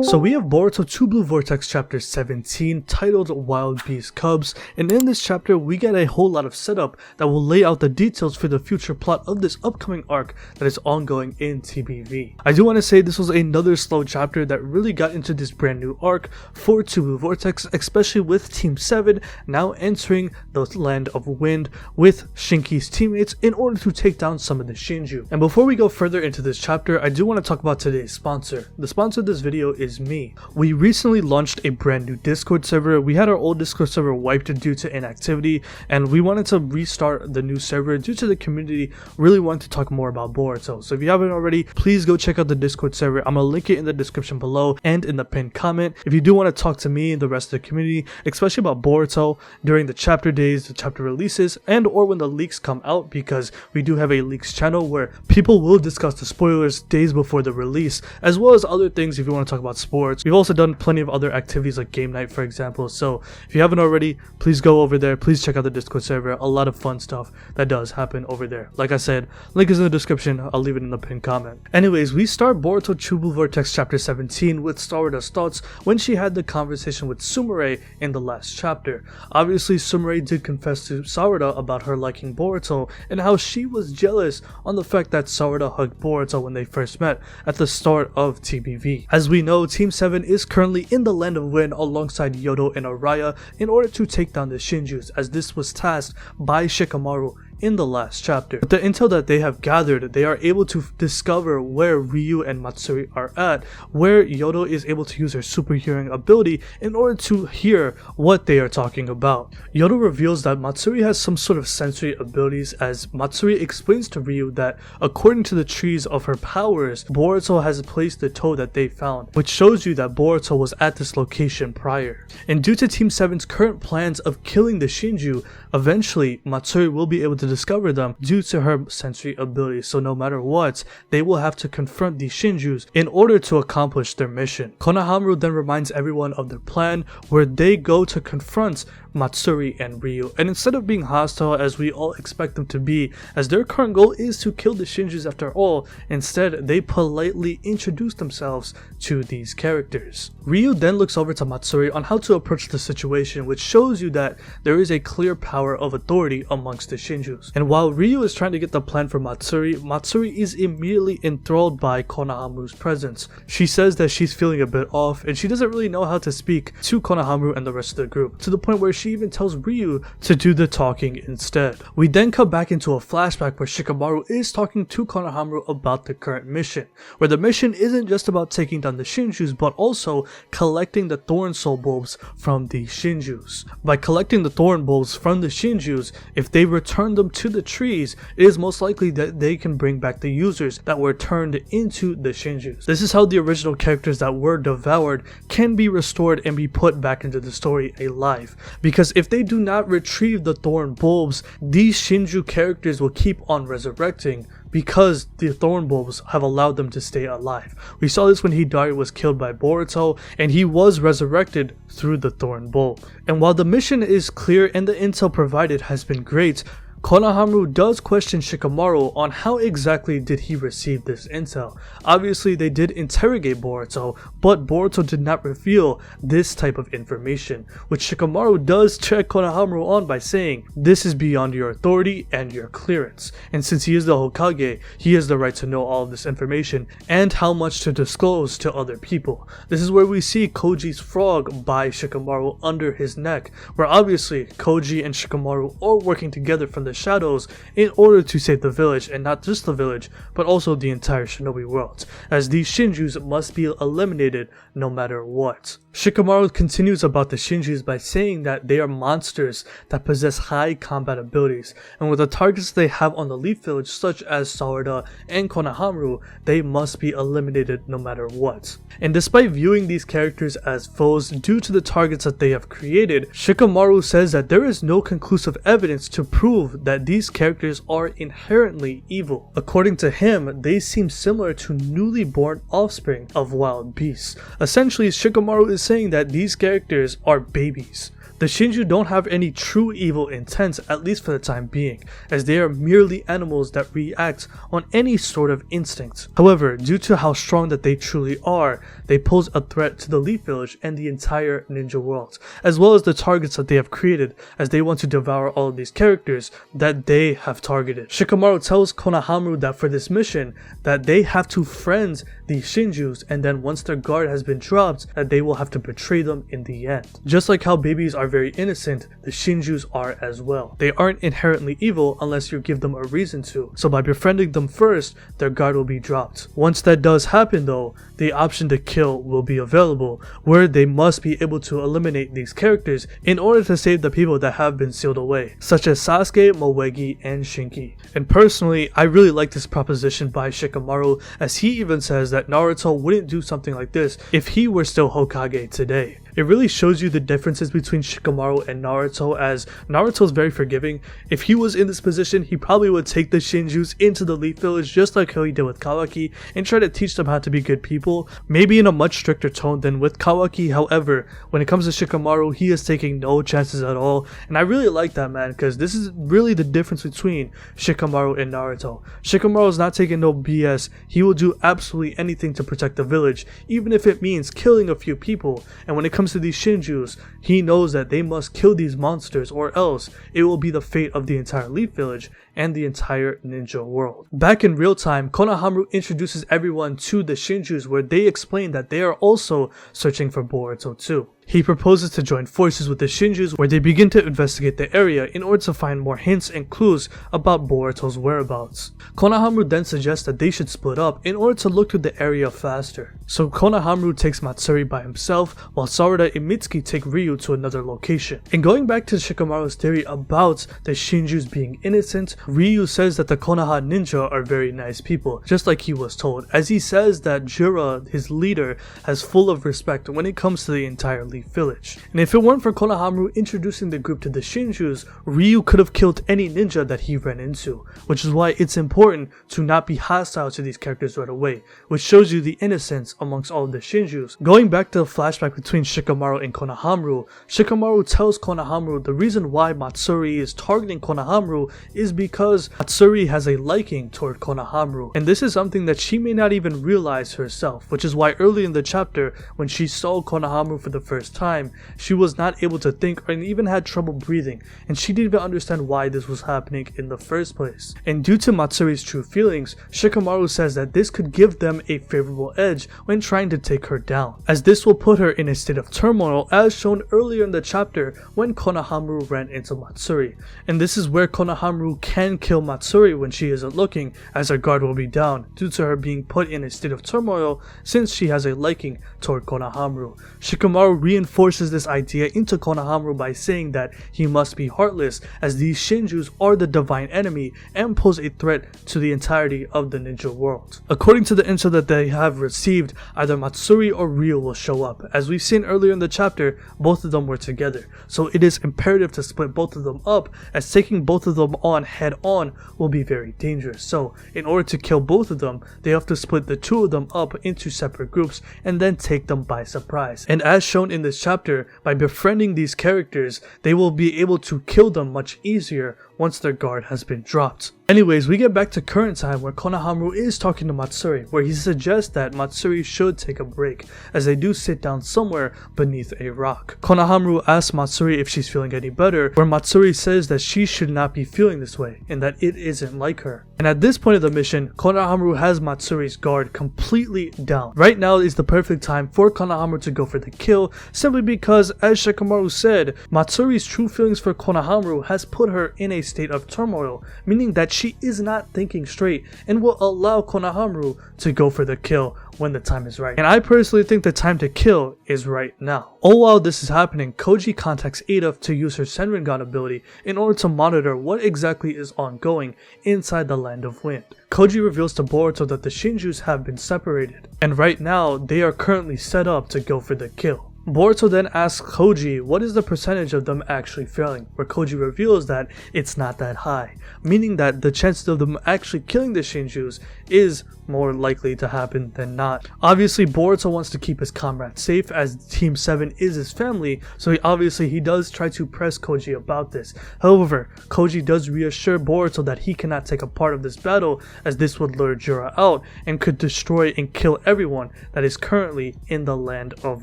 So we have Boruto 2 Blue Vortex chapter 17 titled Wild Beast Cubs, and in this chapter we get a whole lot of setup that will lay out the details for the future plot of this upcoming arc that is ongoing in TBV. I do want to say this was another slow chapter that really got into this brand new arc for 2 Blue Vortex, especially with Team 7 now entering the land of wind with Shinki's teammates in order to take down some of the Shinju. And before we go further into this chapter, I do want to talk about today's sponsor. The sponsor of this video is me. We recently launched a brand new Discord server. We had our old Discord server wiped due to inactivity, and we wanted to restart the new server due to the community really wanting to talk more about Boruto. So if you haven't already, please go check out the Discord server. I'm gonna link it in the description below and in the pinned comment. If you do want to talk to me and the rest of the community, especially about Boruto during the chapter days, the chapter releases, and or when the leaks come out, because we do have a leaks channel where people will discuss the spoilers days before the release, as well as other things if you want to talk about sports. We've also done plenty of other activities like game night, for example. So if you haven't already, please go over there. Please check out the Discord server. A lot of fun stuff that does happen over there. Like I said, link is in the description. I'll leave it in the pinned comment. Anyways, we start Boruto 2 Blue Vortex chapter 17 with Sarada's thoughts when she had the conversation with Sumire in the last chapter. Obviously, Sumire did confess to Sarada about her liking Boruto and how she was jealous on the fact that Sarada hugged Boruto when they first met at the start of TBV. As we know, Team 7 is currently in the land of wind alongside Yodo and Araya in order to take down the Shinjus, as this was tasked by Shikamaru in the last chapter. With the intel that they have gathered, they are able to discover where Ryu and Matsuri are at, where Yodo is able to use her super hearing ability in order to hear what they are talking about. Yodo reveals that Matsuri has some sort of sensory abilities, as Matsuri explains to Ryu that according to the trees of her powers, Boruto has placed the toe that they found, which shows you that Boruto was at this location prior. And due to Team 7's current plans of killing the Shinju, eventually Matsuri will be able to discover them due to her sensory abilities, so no matter what, they will have to confront these Shinjus in order to accomplish their mission. Konohamaru then reminds everyone of their plan, where they go to confront Matsuri and Ryu, and instead of being hostile as we all expect them to be, as their current goal is to kill the Shinjus after all, instead they politely introduce themselves to these characters. Ryu then looks over to Matsuri on how to approach the situation, which shows you that there is a clear power of authority amongst the Shinjus. And while Ryu is trying to get the plan for Matsuri, Matsuri is immediately enthralled by Konohamaru's presence. She says that she's feeling a bit off and she doesn't really know how to speak to Konohamaru and the rest of the group, to the point where she even tells Ryu to do the talking instead. We then come back into a flashback where Shikamaru is talking to Konohamaru about the current mission, where the mission isn't just about taking down the Shinjus, but also collecting the thorn soul bulbs from the Shinjus. By collecting the thorn bulbs from the Shinjus, if they return them to the trees, it is most likely that they can bring back the users that were turned into the Shinjus. This is how the original characters that were devoured can be restored and be put back into the story alive, because if they do not retrieve the thorn bulbs, these Shinju characters will keep on resurrecting because the thorn bulbs have allowed them to stay alive. We saw this when Hidari was killed by Boruto and he was resurrected through the thorn bulb. And while the mission is clear and the intel provided has been great, Konohamaru does question Shikamaru on how exactly did he receive this intel. Obviously they did interrogate Boruto, but Boruto did not reveal this type of information, which Shikamaru does check Konohamaru on by saying, "This is beyond your authority and your clearance, and since he is the Hokage, he has the right to know all of this information and how much to disclose to other people." This is where we see Koji's frog by Shikamaru under his neck, where obviously Koji and Shikamaru are working together from the shadows in order to save the village, and not just the village but also the entire shinobi world, as these Shinjus must be eliminated no matter what. Shikamaru continues about the Shinjus by saying that they are monsters that possess high combat abilities, and with the targets they have on the Leaf Village such as Sarada and Konohamaru, they must be eliminated no matter what. And despite viewing these characters as foes due to the targets that they have created, Shikamaru says that there is no conclusive evidence to prove revealed that these characters are inherently evil. According to him, they seem similar to newly born offspring of wild beasts. Essentially, Shikamaru is saying that these characters are babies. The Shinju don't have any true evil intent, at least for the time being, as they are merely animals that react on any sort of instinct. However, due to how strong that they truly are, they pose a threat to the Leaf Village and the entire ninja world, as well as the targets that they have created, as they want to devour all of these characters that they have targeted. Shikamaru tells Konohamaru that for this mission, that they have to friend the Shinjus, and then once their guard has been dropped, that they will have to betray them in the end. Just like how babies are very innocent, the Shinjus are as well. They aren't inherently evil unless you give them a reason to, so by befriending them first, their guard will be dropped. Once that does happen though, the option to kill will be available, where they must be able to eliminate these characters in order to save the people that have been sealed away, such as Sasuke, Moegi, and Shinki. And personally, I really like this proposition by Shikamaru, as he even says that Naruto wouldn't do something like this if he were still Hokage today. It really shows you the differences between Shikamaru and Naruto, as Naruto is very forgiving. If he was in this position, he probably would take the Shinjus into the Leaf Village just like how he did with Kawaki and try to teach them how to be good people, maybe in a much stricter tone than with Kawaki. However, when it comes to Shikamaru, he is taking no chances at all, and I really like that, man, because this is really the difference between Shikamaru and Naruto. Shikamaru is not taking no BS. He will do absolutely anything to protect the village, even if it means killing a few people, and when it comes to these Shinjus, he knows that they must kill these monsters or else it will be the fate of the entire Leaf Village and the entire ninja world. Back in real time, Konohamaru introduces everyone to the Shinjus, where they explain that they are also searching for Boruto too. He proposes to join forces with the Shinjus, where they begin to investigate the area in order to find more hints and clues about Boruto's whereabouts. Konohamaru then suggests that they should split up in order to look through the area faster. So Konohamaru takes Matsuri by himself, while Sarada and Mitsuki take Ryu to another location. And going back to Shikamaru's theory about the Shinjus being innocent, Ryu says that the Konoha ninja are very nice people, just like he was told, as he says that Jura, his leader, has full of respect when it comes to the entire Leaf Village. And if it weren't for Konohamaru introducing the group to the Shinjus, Ryu could have killed any ninja that he ran into, which is why it's important to not be hostile to these characters right away, which shows you the innocence amongst all of the Shinjus. Going back to the flashback between Shikamaru and Konohamaru, Shikamaru tells Konohamaru the reason why Matsuri is targeting Konohamaru is because Matsuri has a liking toward Konohamaru, and this is something that she may not even realize herself, which is why early in the chapter, when she saw Konohamaru for the first time, she was not able to think and even had trouble breathing, and she didn't even understand why this was happening in the first place. And due to Matsuri's true feelings, Shikamaru says that this could give them a favorable edge when trying to take her down, as this will put her in a state of turmoil as shown earlier in the chapter when Konohamaru ran into Matsuri. And this is where Konohamaru can kill Matsuri when she isn't looking, as her guard will be down due to her being put in a state of turmoil since she has a liking toward Konohamaru. Shikamaru reinforces this idea into Konohamaru by saying that he must be heartless, as these Shinjus are the divine enemy and pose a threat to the entirety of the ninja world. According to the intel that they have received, either Matsuri or Ryu will show up. As we've seen earlier in the chapter, both of them were together, so it is imperative to split both of them up, as taking both of them on head on will be very dangerous. So in order to kill both of them, they have to split the two of them up into separate groups and then take them by surprise. And as shown in this chapter, by befriending these characters, they will be able to kill them much easier once their guard has been dropped. Anyways, we get back to current time, where Konohamaru is talking to Matsuri, where he suggests that Matsuri should take a break, as they do sit down somewhere beneath a rock. Konohamaru asks Matsuri if she's feeling any better, where Matsuri says that she should not be feeling this way, and that it isn't like her. And at this point of the mission, Konohamaru has Matsuri's guard completely down. Right now is the perfect time for Konohamaru to go for the kill, simply because, as Shikamaru said, Matsuri's true feelings for Konohamaru has put her in a state of turmoil, meaning that she is not thinking straight and will allow Konohamaru to go for the kill when the time is right. And I personally think the time to kill is right now. All while this is happening, Koji contacts Ada to use her Senringan ability in order to monitor what exactly is ongoing inside the Land of Wind. Koji reveals to Boruto that the Shinjus have been separated, and right now they are currently set up to go for the kill. Boruto then asks Koji what is the percentage of them actually failing, where Koji reveals that it's not that high, meaning that the chances of them actually killing the Shinjus is more likely to happen than not. Obviously, Boruto wants to keep his comrades safe, as Team 7 is his family, so he does try to press Koji about this. However, Koji does reassure Boruto that he cannot take a part of this battle, as this would lure Jura out and could destroy and kill everyone that is currently in the Land of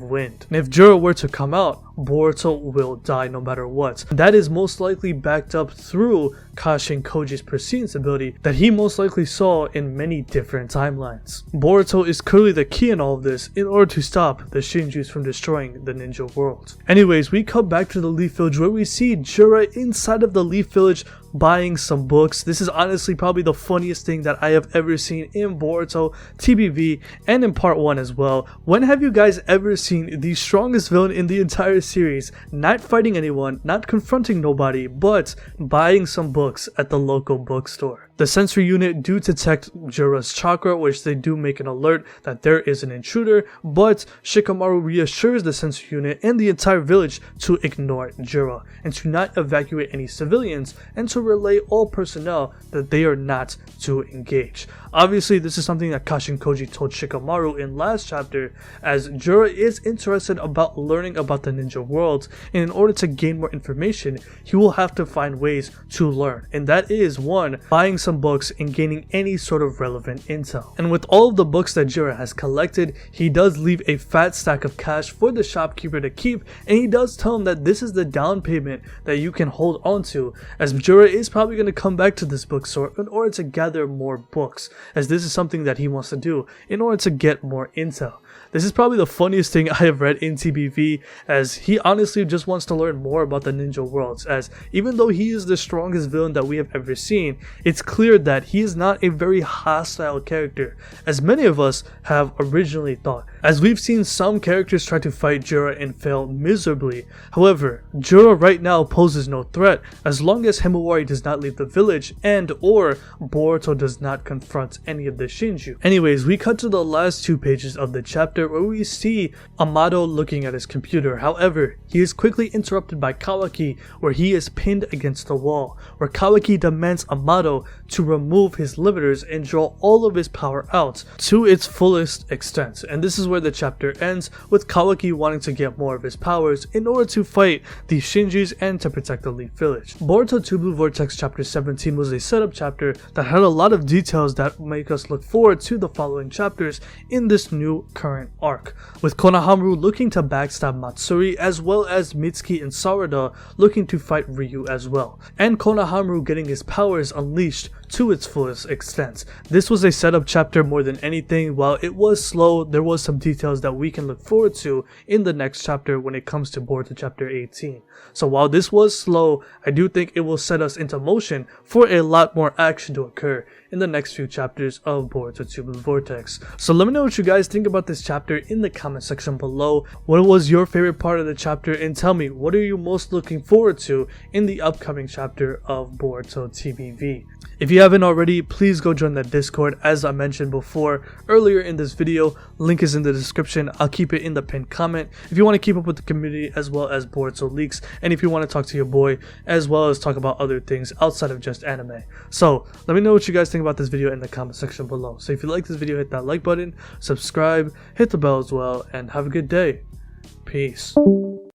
Wind. And if Jura were to come out, Boruto will die no matter what. That is most likely backed up through Kashin Koji's prescience ability that he most likely saw in many different timelines. Boruto is clearly the key in all of this in order to stop the Shinjus from destroying the ninja world. Anyways, we come back to the Leaf Village where we see Jura inside of the Leaf Village buying some books. This is honestly probably the funniest thing that I have ever seen in Boruto, TBV, and in part 1 as well. When have you guys ever seen the strongest villain in the entire series not fighting anyone, not confronting nobody, but buying some books at the local bookstore? The sensory unit do detect Jura's chakra, which they do make an alert that there is an intruder, but Shikamaru reassures the sensory unit and the entire village to ignore Jura and to not evacuate any civilians and to relay all personnel that they are not to engage. Obviously, this is something that Kashin Koji told Shikamaru in last chapter, as Jura is interested about learning about the ninja world, and in order to gain more information, he will have to find ways to learn, and that is 1, buying some books and gaining any sort of relevant intel. And with all of the books that Jura has collected, he does leave a fat stack of cash for the shopkeeper to keep, and he does tell him that this is the down payment that you can hold on to, as Jura is probably going to come back to this bookstore in order to gather more books, as this is something that he wants to do in order to get more intel. This is probably the funniest thing I have read in TBV, as he honestly just wants to learn more about the ninja worlds, as even though he is the strongest villain that we have ever seen, it's clear that he is not a very hostile character, as many of us have originally thought, as we've seen some characters try to fight Jura and fail miserably. However, Jura right now poses no threat as long as Himawari does not leave the village and or Boruto does not confront any of the Shinju. Anyways, we cut to the last 2 pages of the chapter where we see Amado looking at his computer. However, he is quickly interrupted by Kawaki, where he is pinned against the wall, where Kawaki demands Amado to remove his limiters and draw all of his power out to its fullest extent. And this is where the chapter ends, with Kawaki wanting to get more of his powers in order to fight the Shinjus and to protect the Leaf Village. Boruto 2 Blue Vortex chapter 17 was a setup chapter that had a lot of details that make us look forward to the following chapters in this new current arc, with Konohamaru looking to backstab Matsuri, as well as Mitsuki and Sarada looking to fight Ryu as well, and Konohamaru getting his powers unleashed to its fullest extent. This was a setup chapter more than anything. While it was slow, there was some details that we can look forward to in the next chapter when it comes to Boruto chapter 18. So while this was slow, I do think it will set us into motion for a lot more action to occur in the next few chapters of Boruto 2 Blue Vortex. So let me know what you guys think about this chapter in the comment section below. What was your favorite part of the chapter, and tell me, what are you most looking forward to in the upcoming chapter of Boruto TBV? If you haven't already, please go join the Discord as I mentioned before earlier in this video. Link is in the description. I'll keep it in the pinned comment if you want to keep up with the community as well as Boruto leaks, and if you want to talk to your boy as well as talk about other things outside of just anime. So let me know what you guys think about this video in the comment section below. So if you like this video, hit that like button, subscribe, hit the bell as well, and have a good day. Peace.